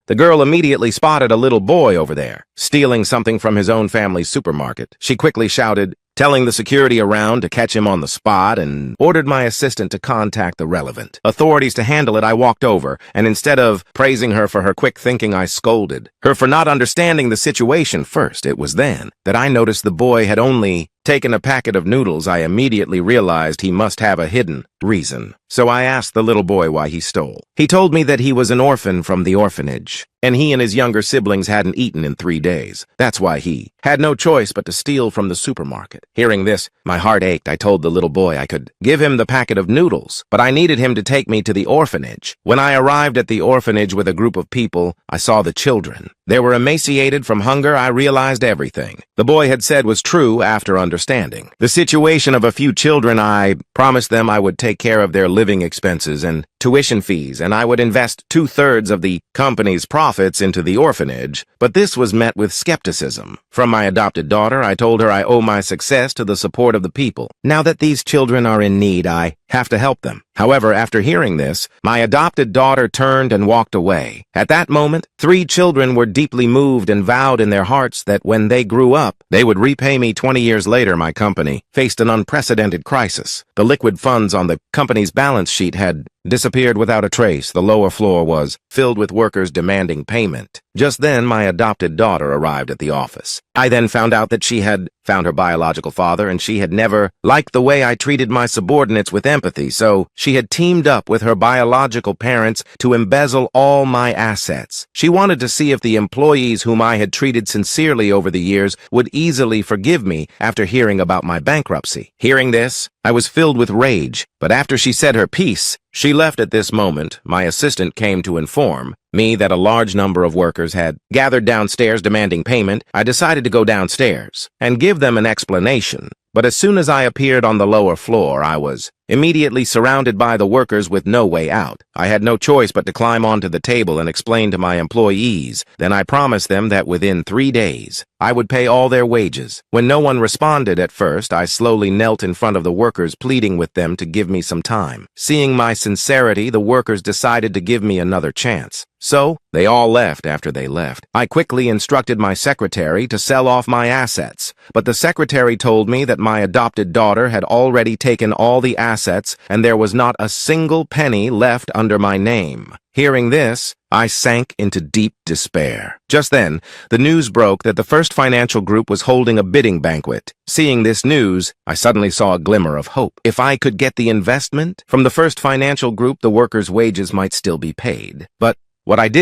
The girl immediately spotted a little boy over there, stealing something from his own family's supermarket. She quickly shouted, telling the security around to catch him on the spot, and ordered my assistant to contact the relevant authorities to handle it. I walked over, and instead of praising her for her quick thinking, I scolded her for not understanding the situation first. It was then that I noticed the boy had only taken a packet of noodles. I immediately realized he must have a hidden reason. So I asked the little boy why he stole. He told me that he was an orphan from the orphanage, and he and his younger siblings hadn't eaten in 3 days. That's why he had no choice but to steal from the supermarket. Hearing this, my heart ached. I told the little boy I could give him the packet of noodles, but I needed him to take me to the orphanage. When I arrived at the orphanage with a group of people, I saw the children. They were emaciated from hunger. I realized everything the boy had said was true after understanding the situation of a few children. I promised them I would take care of their living expenses and tuition fees, and I would invest 2/3 of the company's profits into the orphanage, but this was met with skepticism. From my adopted daughter, I told her I owe my success to the support of the people. Now that these children are in need, I have to help them. However, after hearing this, my adopted daughter turned and walked away. At that moment, 3 children were deeply moved and vowed in their hearts that when they grew up, they would repay me. 20 years later, my company faced an unprecedented crisis. The liquid funds on the company's balance sheet had disappeared without a trace. The lower floor was filled with workers demanding payment. Just then, my adopted daughter arrived at the office. I then found out that she had found her biological father, and she had never liked the way I treated my subordinates with empathy, so she had teamed up with her biological parents to embezzle all my assets. She wanted to see if the employees whom I had treated sincerely over the years would easily forgive me after hearing about my bankruptcy. Hearing this, I was filled with rage, but after she said her piece, she left. At this moment, my assistant came to inform me that a large number of workers had gathered downstairs demanding payment. I decided to go downstairs and give them an explanation. But as soon as I appeared on the lower floor, I was immediately surrounded by the workers with no way out. I had no choice but to climb onto the table and explain to my employees. Then I promised them that within 3 days, I would pay all their wages. When no one responded at first, I slowly knelt in front of the workers, pleading with them to give me some time. Seeing my sincerity, the workers decided to give me another chance. So, they all left. After they left, I quickly instructed my secretary to sell off my assets. But the secretary told me that my adopted daughter had already taken all the assets, and there was not a single penny left under my name. Hearing this, I sank into deep despair. Just then, the news broke that the First Financial Group was holding a bidding banquet. Seeing this news, I suddenly saw a glimmer of hope. If I could get the investment from the First Financial Group, the workers' wages might still be paid. But what I did